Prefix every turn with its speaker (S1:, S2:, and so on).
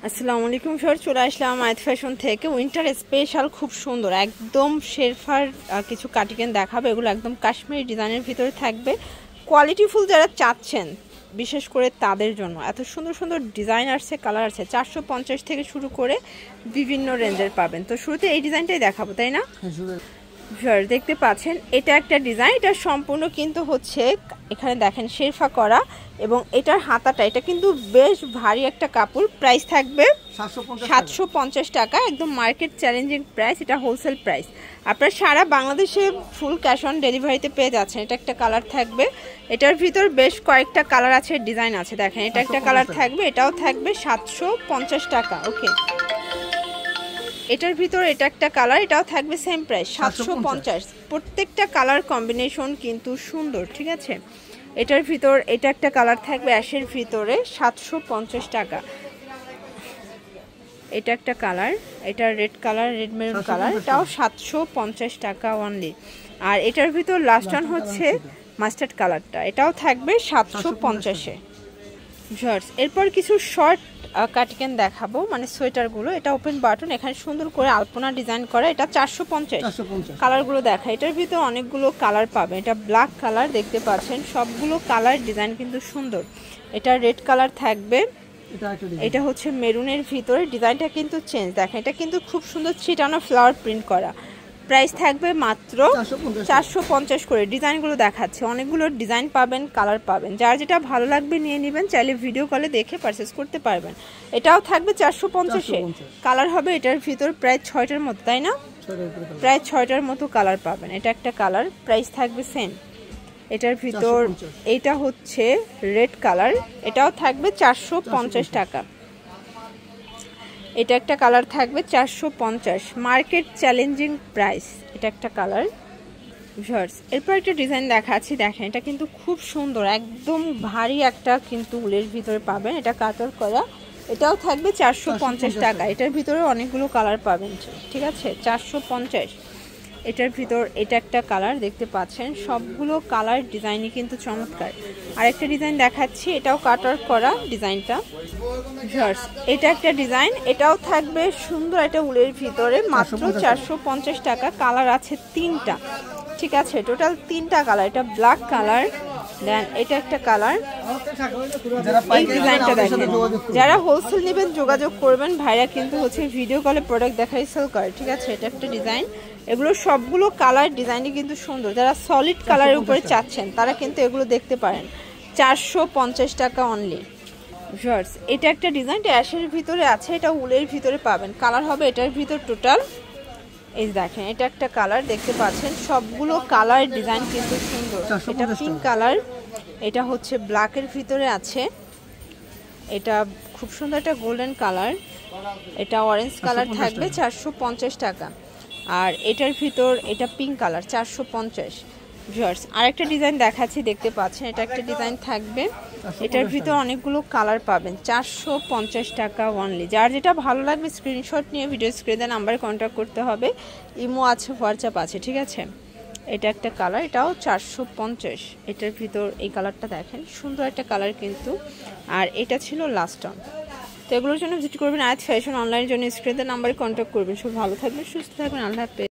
S1: আসসালামু আলাইকুম ভিউয়ার, চলে আসলাম আয়াত ফ্যাশন থেকে উইন্টার স্পেশাল খুব সুন্দর একদম শেরফার কিছু কার্ডিগান দেখাবো। এগুলো একদম কাশ্মীরি ডিজাইনের ভিতরে থাকবে। কোয়ালিটিফুল যারা চাচ্ছেন বিশেষ করে তাদের জন্য এত সুন্দর সুন্দর ডিজাইন আসছে, কালার আছে। 450 থেকে শুরু করে বিভিন্ন রেঞ্জের পাবেন। তো শুরুতে এই ডিজাইনটাই দেখাবো, তাই না? ভিউয়ার দেখতে পাচ্ছেন এটা একটা ডিজাইন, এটা সম্পূর্ণ কিন্তু হচ্ছে এখানে দেখেন শেরফা করা, এবং এটার হাতাটা এটা কিন্তু বেশ ভারী একটা কাপড়। প্রাইস থাকবে 750 টাকা, একদম মার্কেট চ্যালেঞ্জিং প্রাইস। এটা হোলসেল প্রাইস। আপনারা সারা বাংলাদেশে ফুল ক্যাশ অন ডেলিভারিতে পেয়ে যাচ্ছেন। এটা একটা কালার থাকবে, এটার ভিতর বেশ কয়েকটা কালার আছে, ডিজাইন আছে। দেখেন এটা একটা কালার থাকবে, এটাও থাকবে 750 টাকা। ওকে, এটার ভিতর এটা একটা কালার, এটাও থাকবে সেম প্রাইস 750। প্রত্যেকটা কালার কম্বিনেশন কিন্তু সুন্দর, ঠিক আছে। এটার ভিতর এটা একটা কালার থাকবে অ্যাশের ভিতরে 750 টাকা। এটা একটা কালার, এটা red colour, red maroon colour, এটাও 750 টাকা অনলি। আর এটার ভিতর লাস্ট ওয়ান হচ্ছে মাস্টার্ড কালারটা, এটাও থাকবে 750-এ। এরপর কিছু শর্ট কাটিকেন দেখাবো, মানে সোয়েটারগুলো। এটা ওপেন বাটন, এখানে সুন্দর করে আলপনা ডিজাইন করা, এটা 450। কালারগুলো দেখা, এটার ভিতরে অনেকগুলো কালার পাবে। এটা ব্ল্যাক কালার দেখতে পাচ্ছেন, সবগুলো কালার ডিজাইন কিন্তু সুন্দর। এটা রেড কালার থাকবে, এটা হচ্ছে মেরুনের ভিতরে, ডিজাইনটা কিন্তু চেঞ্জ। দেখেন এটা কিন্তু খুব সুন্দর ছিটানো ফ্লাওয়ার প্রিন্ট করা। প্রাইস থাকবে মাত্র 450 করে। ডিজাইনগুলো দেখাচ্ছে, অনেকগুলো ডিজাইন পাবেন, কালার পাবেন। যার যেটা ভালো লাগবে নিয়ে নেবেন, চাইলে ভিডিও কলে দেখে পারচেস করতে পারবেন। এটাও থাকবে 450-এ। কালার হবে এটার ভিতর প্রায় 6টার মতো, তাই না? প্রায় 6টার মতো কালার পাবেন। এটা একটা কালার, প্রাইস থাকবে সেম। এটার ভিতর এটা হচ্ছে রেড কালার, এটাও থাকবে 450 টাকা। এটা একটা কালার থাকবে 450, মার্কেট চ্যালেঞ্জিং প্রাইস। এটা একটা কালার। এরপর একটা ডিজাইন দেখাচ্ছি, দেখেন এটা কিন্তু খুব সুন্দর, একদম ভারী একটা কিন্তু উলের ভিতরে পাবেন। এটা কাটার করা, এটাও থাকবে 450 টাকা। এটার ভিতরে অনেকগুলো কালার পাবেন, ঠিক আছে। 450। এটার ভিতর এটা একটা কালার দেখতে পাচ্ছেন, সবগুলো কালার ডিজাইনই কিন্তু চমৎকার। আরেকটা ডিজাইন দেখাচ্ছি, এটাও কাটার করা ডিজাইনটা। এটা একটা ডিজাইন, এটাও থাকবে সুন্দর একটা উলের ভিতরে, মাত্র 450 টাকা। কালার আছে 3টা, ঠিক আছে। টোটাল 3টা কালার। এটা ব্ল্যাক কালার, দেন এটা একটা কালার। এই ডিজাইনটা দেখেন, যারা হোলসেল নেবেন যোগাযোগ করবেন। ভাইরা কিন্তু হচ্ছে ভিডিও কলে প্রোডাক্ট দেখাই সেল করে, ঠিক আছে। এটা একটা ডিজাইন। এগুলো সবগুলো কালার ডিজাইনই কিন্তু সুন্দর। যারা সলিড কালারের উপরে চাচ্ছেন তারা কিন্তু এগুলো দেখতে পারেন। 450 টাকা অনলি। এটা একটা ডিজাইন, অ্যাশের ভিতরে আছে, এটা উলের ভিতরে পাবেন। কালার হবে এটার ভিতর টোটাল, এই দেখেন এটা একটা কালার দেখতে পাচ্ছেন। সবগুলো কালার ডিজাইন কিন্তু সুন্দর। এটা পিঙ্ক কালার, এটা হচ্ছে ব্ল্যাকের ভিতরে আছে, এটা খুব সুন্দর একটা গোল্ডেন কালার, এটা অরেঞ্জ কালার থাকবে 450 টাকা। আর এটার ভিতর এটা পিঙ্ক কালার 450। আরেকটা ডিজাইন দেখাচ্ছি, দেখতে পাচ্ছেন এটা একটা ডিজাইন থাকবে, এটার ভিতর অনেকগুলো কালার পাবেন। 450 টাকা অনলি। যার যেটা ভালো লাগবে স্ক্রিনশট নিয়ে ভিডিও স্ক্রিনে নাম্বারে কন্ট্যাক্ট করতে হবে। ইমো আছে, হোয়াটসঅ্যাপ আছে, ঠিক আছে। এটা একটা কালার, এটাও 450। এটার ভিতর এই কালারটা দেখেন, সুন্দর একটা কালার কিন্তু। আর এটা ছিল লাস্ট অন। তো এগুলোর জন্য ভিজিট করবেন আয়াত ফ্যাশন অনলাইনের জন্য স্ক্রিনে নাম্বারে কন্ট্যাক্ট করবেন। সব ভালো থাকবেন, সুস্থ থাকবেন, আল্লাহ হাফেজ।